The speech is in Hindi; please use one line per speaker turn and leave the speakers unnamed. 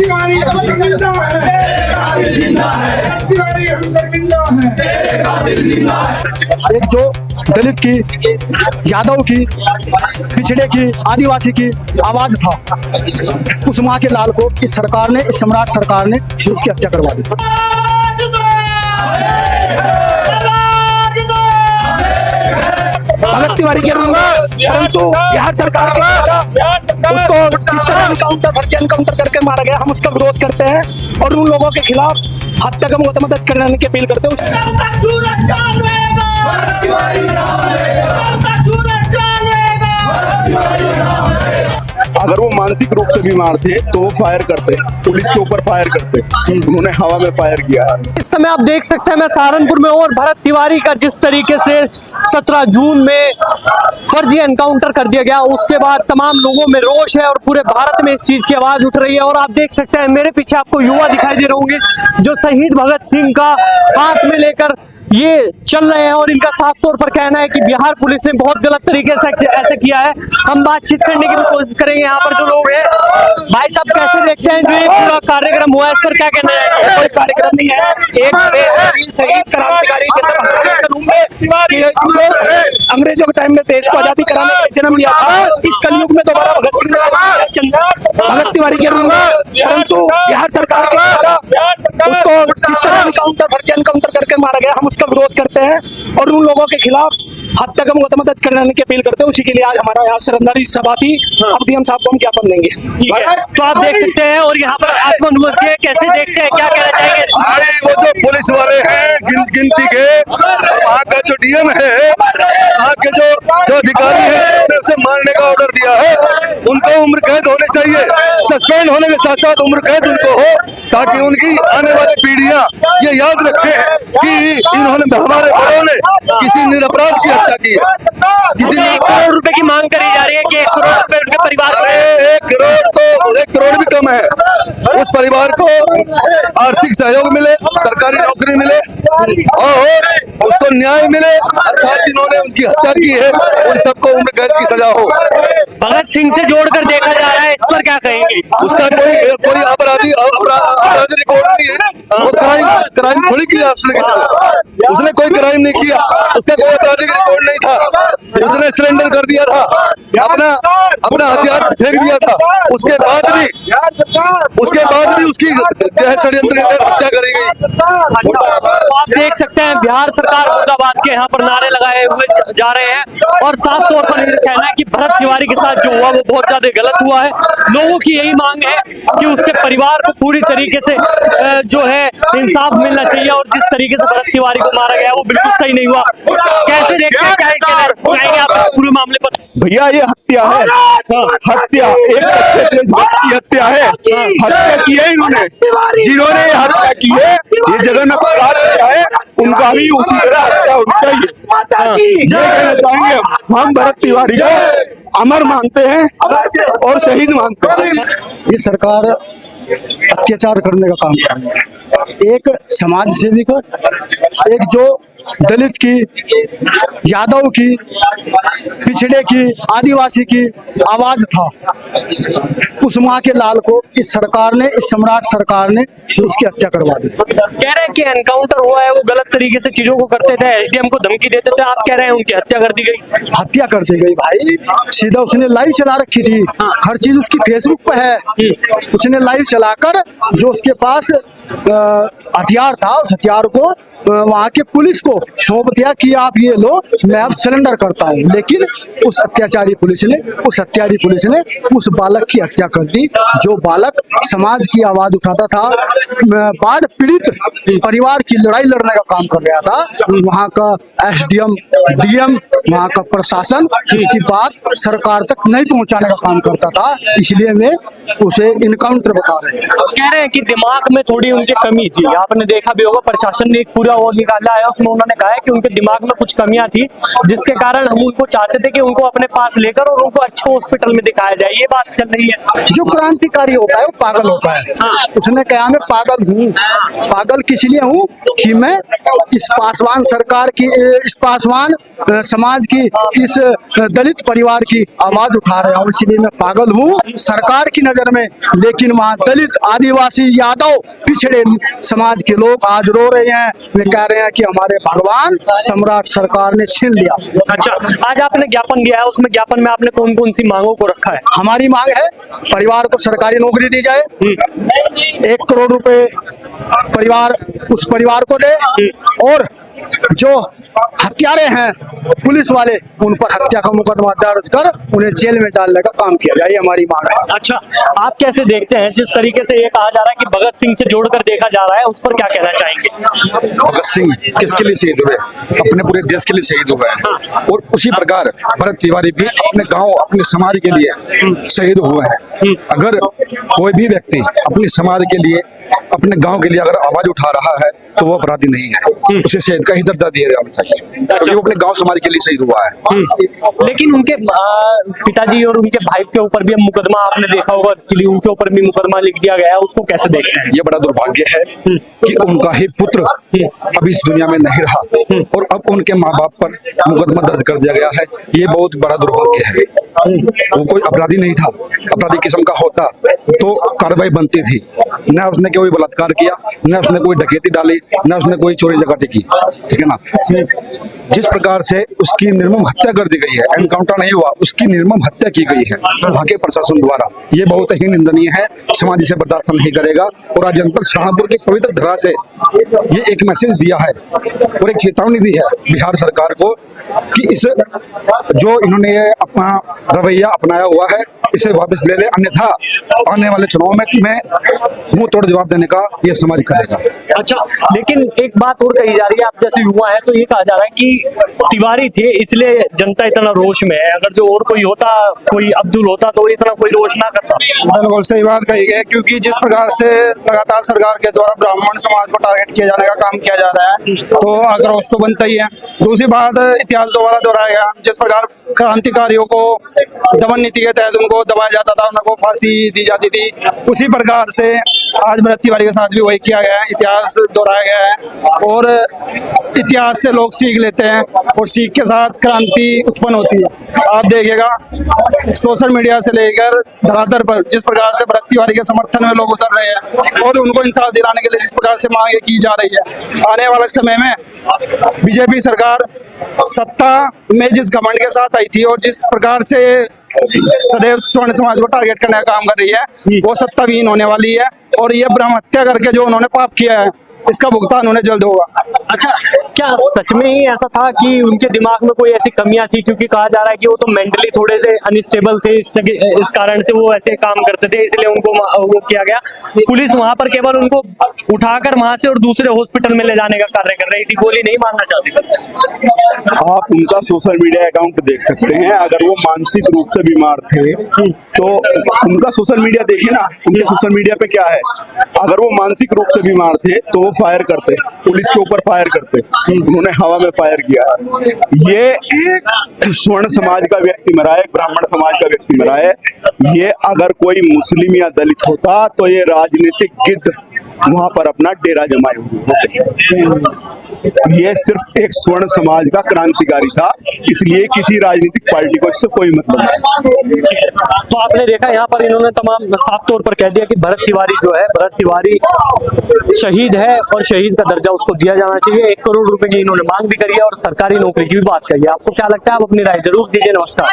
तिवारी हम जिंदा है, तिवारी हम जिंदा है।
एक जो दलित की, यादव की, पिछड़े की, आदिवासी की आवाज था, उस माँ के लाल को इस सरकार ने, इस सम्राट सरकार ने उसकी हत्या करवा दी।
भगत तिवारी के रूंगा, परंतु बिहार सरकार के द्वारा उसको जिस तरह फर्जी एनकाउंटर करके मारा गया, हम उसका विरोध करते हैं और उन लोगों के खिलाफ हत्या का मुकदमा दर्ज कराने की अपील करते हैं।
अगर वो मानसिक रूप से बीमार थे तो वो फायर करते, पुलिस के ऊपर फायर करते, उन्होंने हवा में फायर किया।
इस समय आप देख सकते हैं मैं सहारनपुर में हूं और भरत तिवारी का जिस तरीके से 17 जून में फर्जी एनकाउंटर कर दिया गया, उसके बाद तमाम लोगों में रोष है और पूरे भारत में इस चीज की आवाज उठ रही है। और आप देख सकते हैं मेरे पीछे आपको युवा दिखाई दे रहे होंगे जो शहीद भगत सिंह का हाथ में लेकर ये चल रहे हैं और इनका साफ तौर पर कहना है कि बिहार पुलिस ने बहुत गलत तरीके से ऐसा किया है। हम बातचीत करने की भी कोशिश करेंगे यहाँ पर जो लोग हैं। भाई साहब कैसे देखते हैं जो ये पूरा कार्यक्रम हुआ है, इस पर क्या कहना है?
कोई कार्यक्रम नहीं है, एक देश शहीद क्रांतिकारी अंग्रेजों के टाइम में देश को आजादी कराने के लिए जन्म लिया था, इस कलयुग में दोबारा भगत सिंह भगत तिवारी के रूंगा, परंतु बिहार सरकार के द्वारा उसको जिस तरह फर्जी एनकाउंटर करके मारा गया, हम उसका विरोध करते हैं और उन लोगों के खिलाफ हत्या का मुकदमा दर्ज कराने की अपील करते हैं। उसी के लिए आज हमारा यहाँ श्रद्धांजलि सभा थी। अब डीएम साहब को हम ज्ञापन देंगे।
तो आप देख सकते हैं और यहाँ पर आत्मनिर्भर के कैसे देखते हैं, क्या कहना चाहेंगे?
अरे वो जो पुलिस वाले हैं गिनती के, वहाँ का जो डीएम है, वहाँ के जो अधिकारी हैं, उन्होंने उसे मारने का ऑर्डर दिया है। उनको उम्र कैद होने चाहिए, सस्पेंड होने के साथ साथ उम्र कैद उनको हो, ताकि उनकी आने वाली पीढ़ियां ये याद रखें कि इन्होंने, हमारे बड़ों ने किसी निरपराध की हत्या की है। किसी ने
1 करोड़ रुपए की मांग करी जा रही है कि 1 करोड़ रुपए उनके परिवार को।
1 करोड़ भी कम है। उस परिवार को आर्थिक सहयोग मिले, सरकारी नौकरी मिले और उसको न्याय मिले, अर्थात जिन्होंने उनकी हत्या की है उन सबको उम्र कैद की सजा हो।
भगत सिंह से जोड़कर देखा जा रहा है, इस पर क्या कहेंगे?
उसका कोई अपराधी रिकॉर्ड नहीं है, वो क्राइम थोड़ी किया उसने कोई क्राइम नहीं किया, उसका कोई आपराधिक रिकॉर्ड नहीं था। उसने सरेंडर कर दिया था, अपना हथियार फेंक दिया था। उसके बाद भी उसकी षड्यंत्र के तहत हत्या करी गई।
आप देख सकते हैं बिहार सरकार मुर्दाबाद के यहाँ पर नारे लगाए हुए जा रहे हैं और साफ तौर पर कहना है कि भरत तिवारी के साथ जो हुआ वो बहुत ज्यादा गलत हुआ है। लोगों की यही मांग है कि उसके परिवार को पूरी तरीके से जो है इंसाफ मिलना चाहिए और जिस तरीके से भरत तिवारी को मारा गया वो बिल्कुल सही नहीं हुआ। कैसे देखते हैं, क्या आप इस पूरे मामले पर?
भैया ये हत्या है, हत्या एक अच्छे देशभक्त की हत्या है। हत्या की है इन्होंने, जिन्होंने ये हत्या की है, ये जगह में अपराध किया है, उनका भी उसी तरह हत्या होनी चाहिए। ये कहना चाहेंगे हम भरत तिवारी को अमर मानते हैं और शहीद मानते हैं।
ये सरकार अत्याचार करने का काम कर रही है। एक समाज सेवी को, एक जो दलित की, यादव की, पिछड़े की, आदिवासी की आवाज था, उस माँ के लाल को इस सरकार ने, इस सम्राट सरकार ने उसकी हत्या करवा दी।
कह रहे हैं कि एनकाउंटर हुआ है, वो गलत तरीके से चीजों को करते थे, एसडीएम को धमकी देते थे। आप कह रहे हैं उनकी हत्या कर दी गई?
हत्या कर दी गई भाई, सीधा उसने लाइव चला रखी थी। हर चीज उसकी फेसबुक पे है। उसने लाइव चलाकर जो उसके पास हथियार था, उस हथियार को वहाँ के पुलिस को सौंप दिया कि आप ये लो, मैं अब सरेंडर करता हूँ। लेकिन उस हत्यारी पुलिस ने उस बालक की हत्या कर दी, जो बालक समाज की आवाज उठाता था, बाढ़ पीड़ित परिवार की लड़ाई लड़ने का काम कर रहा था। वहाँ का एसडीएम, डीएम, वहाँ का प्रशासन उसकी बात सरकार तक नहीं पहुँचाने का काम करता था, इसलिए मैं उसे इनकाउंटर बता रहे हैं।
कह रहे हैं कि दिमाग में थोड़ी उनकी कमी थी। आपने देखा भी होगा, प्रशासन ने एक पूरा वो निकाला है, उसमें उन्होंने कहा है कि उनके दिमाग में कुछ कमियां थी, जिसके कारण हम उनको चाहते थे कि उनको अपने पास लेकर और उनको अच्छे हॉस्पिटल में दिखाया जाए। ये बात चल रही है।
जो क्रांतिकारी होता है वो पागल होता है। उसने कहा मैं पागल हूँ। पागल किस लिए हूँ कि मैं इस पासवान सरकार की, इस पासवान समाज की, इस दलित परिवार की आवाज उठा रहा हूँ, इसलिए मैं पागल हूँ सरकार की नजर में। लेकिन वहाँ दलित, आदिवासी, यादव, पिछड़े समाज के लोग आज रो रहे हैं। वे कह रहे हैं कि हमारे भगवान सम्राट सरकार ने छीन लिया।
अच्छा, आज आपने ज्ञापन दिया है, उसमें ज्ञापन में आपने कौन कौन सी मांगों को रखा है?
हमारी मांग है परिवार को सरकारी नौकरी दी जाए, 1 करोड़ रुपए परिवार उस परिवार को दे, और जो हत्यारे हैं पुलिस वाले, उन पर हत्या का मुकदमा दर्ज कर उन्हें जेल में डालने का काम किया जाए, ये हमारी मांग है।
अच्छा, आप कैसे देखते हैं जिस तरीके से ये कहा जा रहा है कि भगत सिंह से जोड़कर देखा जा रहा है, उस पर क्या कहना चाहेंगे?
भगत सिंह किसके लिए शहीद हुए? अपने पूरे देश के लिए शहीद हुए हैं। और उसी प्रकार भरत तिवारी भी अपने गांव, अपने समाज के लिए शहीद हुए हैं। अगर कोई भी व्यक्ति अपने समाज के लिए, अपने गांव के लिए अगर आवाज उठा रहा है तो वो अपराधी नहीं है, उसे शहीद का ही दर्जा दिया जाना चाहिए, क्योंकि वो अपने गांव समाज के लिए शहीद हुआ है।
लेकिन उनके पिताजी और उनके भाई के ऊपर भी मुकदमा, आपने देखा होगा कि उनके ऊपर भी मुकदमा लिख दिया गया है, उसको कैसे देखते हैं?
ये बड़ा दुर्भाग्य है कि उनका ही पुत्र अब इस दुनिया में नहीं रहा और अब उनके माँ बाप पर मुकदमा दर्ज कर दिया गया है। ये बहुत बड़ा दुर्भाग्य है। वो कोई अपराधी नहीं था, अपराधी किस्म का होता तो कार्रवाई बनती थी। न उसने कोई बलात्कार किया, न उसने कोई डकैती डाली, न उसने कोई चोरी चकाटी की, ठीक है ना। जिस प्रकार से उसकी निर्मम हत्या कर दी गई है, एनकाउंटर नहीं हुआ, उसकी निर्मम हत्या की गई है वहां के प्रशासन द्वारा, ये बहुत ही निंदनीय है। समाज इसे बर्दाश्त नहीं करेगा। और आज जनपद शाहपुर की पवित्र धरा से ये एक मैसेज दिया है और एक चेतावनी दी है बिहार सरकार को कि इस जो इन्होंने ये अपना रवैया अपनाया हुआ है, इसे वापस ले ले, अन्यथा आने वाले चुनाव में मुंह तोड़ जवाब देने का ये समाज करेगा।
अच्छा, लेकिन एक बात और कही जा रही है, आप जैसे युवा है तो ये कहा जा रहा है कि तिवारी थे इसलिए जनता इतना रोष में है, अगर जो और कोई होता, कोई अब्दुल होता तो इतना कोई रोष ना करता।
बिल्कुल सही बात कही गई, क्योंकि जिस प्रकार से लगातार सरकार के द्वारा ब्राह्मण समाज को टारगेट किया जाने का काम किया जा रहा है, तो आक्रोश तो बनता ही है। दूसरी बात, इतिहास दोबारा दोहराया गया। जिस प्रकार क्रांतिकारियों को दमन नीति के तहत उनको दबाया जाता था, उनको फांसी दी जाती थी, उसी प्रकार से आज भरत तिवारी के साथ भी वही किया गया है। इतिहास दोहराया गया है और इतिहास से लोग सीख लेते हैं और सीख के साथ क्रांति उत्पन्न होती है। आप देखिएगा सोशल मीडिया से लेकर धरातल पर जिस प्रकार से भरत तिवारी के समर्थन में लोग उतर रहे हैं और उनको इंसाफ दिलाने के लिए जिस प्रकार से मांगे की जा रही है, आने वाले समय में बीजेपी सरकार सत्ता में जिस घमंड के साथ आई थी और जिस प्रकार से सदैव स्वर्ण समाज को टारगेट करने का काम कर रही है, वो सत्ताविहीन होने वाली है। और ये ब्रह्म हत्या करके जो उन्होंने पाप किया है, इसका भुगतान उन्हें जल्द होगा।
अच्छा, क्या सच में ही ऐसा था कि उनके दिमाग में कोई ऐसी कमियां थी? क्योंकि कहा जा रहा है कि वो तो मेंटली थोड़े से अनस्टेबल थे, इस कारण से वो ऐसे काम करते थे, इसलिए उनको वो किया गया। पुलिस वहां पर केवल उनको उठाकर वहां से और दूसरे हॉस्पिटल में ले जाने का कार्य कर रही थी, गोली नहीं मारना चाहती थी।
आप उनका सोशल मीडिया अकाउंट देख सकते हैं। अगर वो मानसिक रूप से बीमार थे तो उनका सोशल मीडिया देखिए ना, उनके सोशल मीडिया पे क्या है। अगर वो मानसिक रूप से बीमार थे तो वो फायर करते, पुलिस के ऊपर फायर करते, उन्होंने हवा में फायर किया। ये एक स्वर्ण समाज का व्यक्ति मरा है, एक ब्राह्मण समाज का व्यक्ति मरा है। ये अगर कोई मुस्लिम या दलित होता तो ये राजनीतिक गिद्ध वहां पर अपना डेरा जमाए हुए होते। ये सिर्फ एक स्वर्ण समाज का क्रांतिकारी था, इसलिए किसी राजनीतिक पार्टी को इससे कोई मतलब नहीं।
तो आपने देखा यहाँ पर इन्होंने तमाम साफ तौर पर कह दिया कि भरत तिवारी जो है, भरत तिवारी शहीद है और शहीद का दर्जा उसको दिया जाना चाहिए। 1 करोड़ रुपए की इन्होंने मांग भी करी है और सरकारी नौकरी की भी बात करी है। आपको क्या लगता है? आप अपनी राय जरूर दीजिए। नमस्कार।